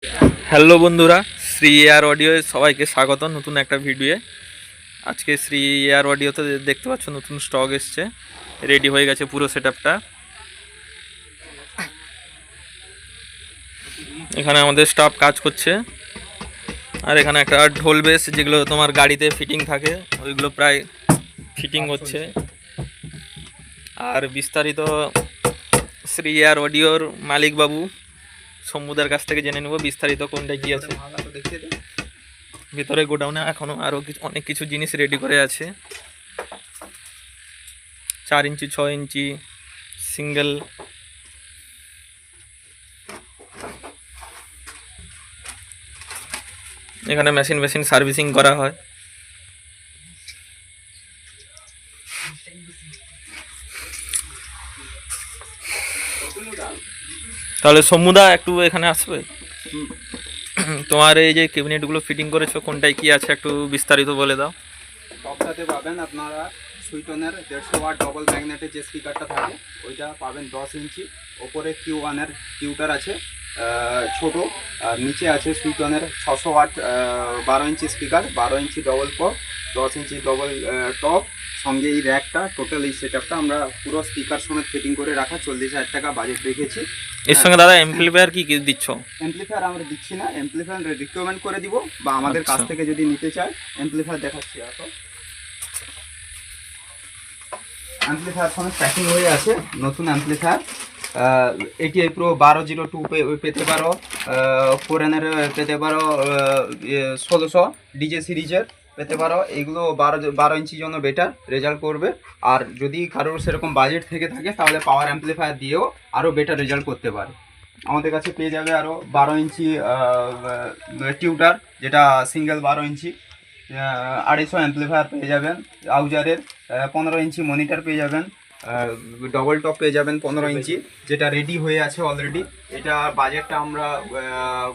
Hello বন্ধুরা, Shri air audio সবাইকে স্বাগত নতুন একটা ভিডিও। আজকে শ্রী এয়ার অডিওতে দেখতে পাচ্ছ নতুন স্টক এসছে, রেডি হয়ে গেছে পুরো সেটআপটা। এখানে আমাদের স্টাফ কাজ করছে, আর এখানে একটা ঢোল বেস যেগুলো তোমার গাড়িতে ফিটিং থাকে ওইগুলো প্রায় ফিটিং হচ্ছে। আর বিস্তারিত শ্রী এয়ার অডিওর মালিক বাবু সমুদার কাছ থেকে জেনে নেব বিস্তারিত কোনটা কি আছে। ভিতরে গোডাউনে এখনো আরো অনেক কিছু জিনিস রেডি করে আছে। 4 ইঞ্চি 6 ইঞ্চি সিঙ্গেল, এখানে মেশিন সার্ভিসিং করা হয়। তাহলে সমুদা একটু এখানে আসবে। তোমার এই যে ক্যাবিনেটগুলো ফিটিং করেছো কোনটায় কি আছে একটু বিস্তারিত বলে দাও। টপটাতে পাবেন আপনারা সুইটনের 150 ওয়াট ডবল ম্যাগনেটের যে স্পিকারটা থাকে ওইটা পাবেন 10 ইঞ্চি। ওপরে Q1 এর টিউটার আছে ছোট, আর নিচে আছে সুইটনের 600 ওয়াট 12 ইঞ্চি স্পিকার, 12 ইঞ্চি ডবল পপ, 10 ইঞ্চি ডবল টপ, সঙ্গে এই র্যাকটা। টোটাল এই সেটআপটা আমরা পুরো স্পিকার সমেত ফিটিং করে রাখা 40,000 টাকা বাজেট রেখেছি। এর সঙ্গে দাদা এমপ্লিফায়ার কি কি দিচ্ছ? এমপ্লিফায়ার আমরা দিচ্ছি না, এমপ্লিফায়ার রিকমেন্ড করে দিব, বা আমাদের কাছ থেকে যদি নিতে চায় এমপ্লিফায়ার দেখাচ্ছি। অ্যাম্পলিফায়ার সমেত প্যাকিং হয়ে আছে নতুন অ্যাম্পলিফায়ার। ATI Pro 1202 পেতে পারো, 4N-এর পেতে পারো, 1600 ডিজে সিরিজের পেতে পারো। এগুলো 12 ইঞ্চির জন্য বেটার রেজাল্ট করবে। আর যদি কারোর সেরকম বাজেট থেকে থাকে তাহলে পাওয়ার অ্যাম্পলিফায়ার দিয়েও আরও বেটার রেজাল্ট করতে পারে। আমাদের কাছে পেয়ে যাবে আরও 12 ইঞ্চি টিউটার, যেটা সিঙ্গেল 12 ইঞ্চি 250 অ্যাম্পলিফায়ার পেয়ে যাবেন। আউজারের 15 ইঞ্চি মনিটর পেয়ে যাবেন, ডবল টপ পেয়ে যাবেন 15 ইঞ্চি, যেটা রেডি হয়ে আছে অলরেডি। এটা বাজেটটা আমরা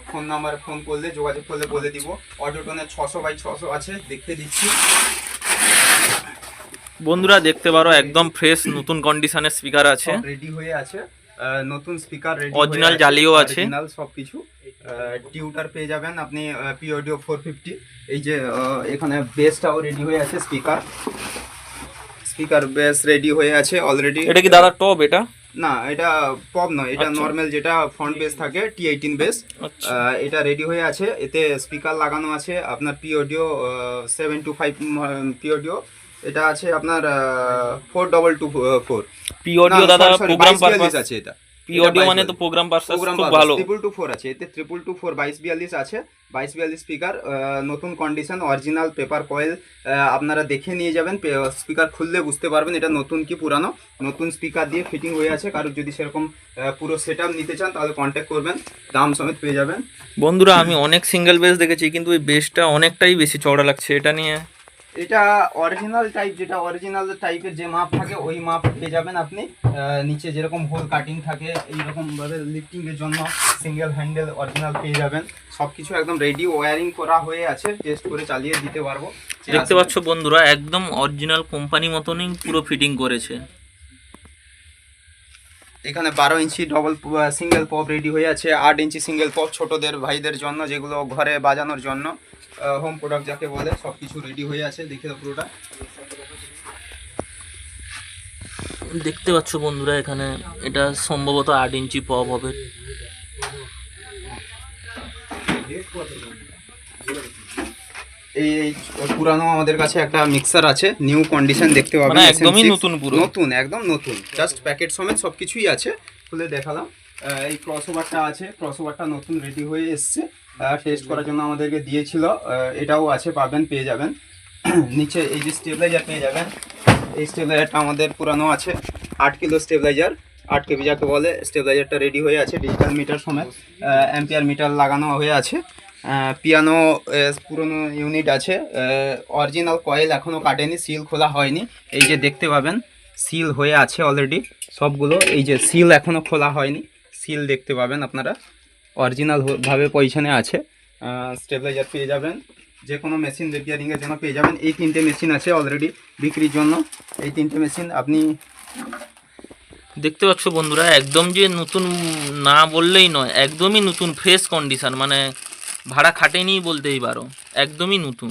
ফোন নাম্বারে ফোন করলে যোগাযোগ করলে বলে দিব। অটোটনের 600x600 আছে, দেখতে দিচ্ছি। বন্ধুরা দেখতে পারো একদম ফ্রেশ নতুন কন্ডিশনের স্পিকার আছে, রেডি হয়ে আছে। নতুন স্পিকার রেডি, অরিজিনাল জালিও আছে, অরিজিনাল সবকিছু। টিউটার পেয়ে যাবেন আপনি পি অডিও 450। এই যে এখানে বেসটাও রেডি হয়ে আছে, স্পিকার বেস রেডি হয়ে আছে অলরেডি। এটা কি দাদা টপ? এটা না, এটা পপ নয়, এটা নর্মাল যেটা ফ্রন্ট বেস থাকে T18 বেস। এটা রেডি হয়ে আছে। এতে স্পিকার লাগানো আছে আপনার পি অডিও 725 পি অডিও। এটা আছে আপনার 4224 পি অডিও দাদা প্রোগ্রাম পারপাস আছে। এটা পি অডিও মানে তো প্রোগ্রাম পারপাস খুব ভালো। 224 আছে, এতে 224 2242 আছে। 2242 স্পিকার, নতুন কন্ডিশন, অরিজিনাল পেপার কয়েল। আপনারা দেখে নিয়ে যাবেন, স্পিকার খুললে বুঝতে পারবেন এটা নতুন কি পুরানো। নতুন স্পিকার দিয়ে ফিটিং হয়ে আছে। কারোর যদি সেরকম পুরো সেটআপ নিতে চান তাহলে কন্ট্যাক্ট করবেন, দাম সমেত পেয়ে যাবেন। বন্ধুরা আমি অনেক সিঙ্গেল বেস দেখেছি, কিন্তু এই বেসটা অনেকটাই বেশি চওড়া লাগছে। এটা নিয়ে এটা অরিজিনাল টাইপ, যেটা অরিজিনাল টাইপের যে মাপ থাকে ওই মাপ পেয়ে যাবেন আপনি। নিচে যেরকম হোল কাটিং থাকে এইরকমভাবে লিফটিংয়ের জন্য সিঙ্গেল হ্যান্ডেল অরিজিনাল পেয়ে যাবেন। সব কিছু একদম রেডি, ওয়্যারিং করা হয়ে আছে, টেস্ট করে চালিয়ে দিতে পারবো। দেখতে পাচ্ছ বন্ধুরা একদম অরিজিনাল কোম্পানি মতনই পুরো ফিটিং করেছে। এখানে 12 ইঞ্চি ডবল সিঙ্গেল পপ রেডি হয়ে আছে, 8 ইঞ্চি সিঙ্গেল পপ ছোটদের ভাইদের জন্য, যেগুলো ঘরে বাজানোর জন্য, হোম প্রোডাক্ট যাকে বলে, সব কিছু রেডি হয়ে আছে। দেখে দাও পুরোটা। দেখতে পাচ্ছ বন্ধুরা এখানে এটা সম্ভবত 8 ইঞ্চি পপ হবে। এই পুরানো আমাদের কাছে একটা মিক্সার আছে, নিউ কন্ডিশন দেখতে পাবেন, একদমই নতুন, পুরো নতুন, একদম নতুন, জাস্ট প্যাকেট সমেত সবকিছুই আছে। খুলে দেখালাম। এই ক্রসওভারটা আছে, ক্রসওভারটা নতুন রেডি হয়ে এসছে, টেস্ট করার জন্য আমাদেরকে দিয়েছিল। এটাও আছে, পাবেন, পেয়ে যাবেন। নিচে এই যে স্টেবিলাইজার পেয়ে যাবেন। এই স্টেবিলাইজারটা আমাদের পুরানো আছে, 8 কিলো স্টেবিলাইজার, 8 কেবি যাকে বলে। স্টেবিলাইজারটা রেডি হয়ে আছে, ডিজিটাল মিটার সমেত, অ্যাম্পিয়ার মিটার লাগানো হয়ে আছে। পিয়ানো পুরনো ইউনিট আছে, অরিজিনাল কয়েল এখনও কাটেনি, সিল খোলা হয়নি। এই যে দেখতে পাবেন সিল হয়ে আছে অলরেডি সবগুলো। এই যে সিল এখনও খোলা হয়নি, সিল দেখতে পাবেন আপনারা, অরিজিনাল ভাবে পজিশনে আছে। স্টেবিলাইজার পেয়ে যাবেন, যে কোনো মেশিন রিপেয়ারিংয়ের জন্য পেয়ে যাবেন। এই 3টে মেশিন আছে অলরেডি বিক্রির জন্য। এই 3টে মেশিন আপনি দেখতে পাচ্ছ বন্ধুরা, একদম যে নতুন না বললেই নয়, একদমই নতুন ফ্রেশ কন্ডিশন, মানে ভাড়া খাটেনি বলতেই পারো, একদমই নতুন।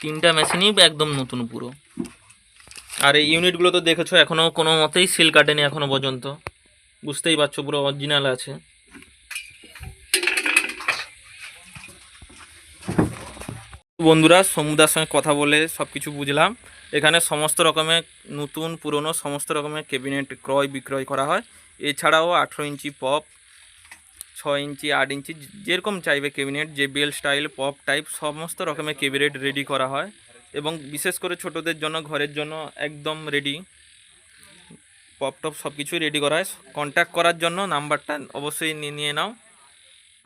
তিনটা মেশিনই একদম নতুন পুরো। আর এই ইউনিটগুলো তো দেখেছো এখনো কোনো মতেই সিল কাটেনি এখনো পর্যন্ত, বুঝতেই পারছো পুরো অরিজিনাল আছে। বন্ধুরা, সমুদার সঙ্গে কথা বলে সব কিছু বুঝলাম। এখানে সমস্ত রকমের নতুন পুরনো সমস্ত রকমের ক্যাবিনেট ক্রয় বিক্রয় করা হয়। এছাড়াও 18 ইঞ্চি পপ, 6 ইঞ্চি, 8 ইঞ্চি, যেরকম চাইবে ক্যাবিনেট, যে বেল স্টাইল পপ টাইপ সমস্ত রকমের ক্যাবিনেট রেডি করা হয়। এবং বিশেষ করে ছোটদের জন্য, ঘরের জন্য একদম রেডি, পপ টপ সব কিছুই রেডি করা হয়। কন্ট্যাক্ট করার জন্য নাম্বারটা অবশ্যই নিয়ে নাও।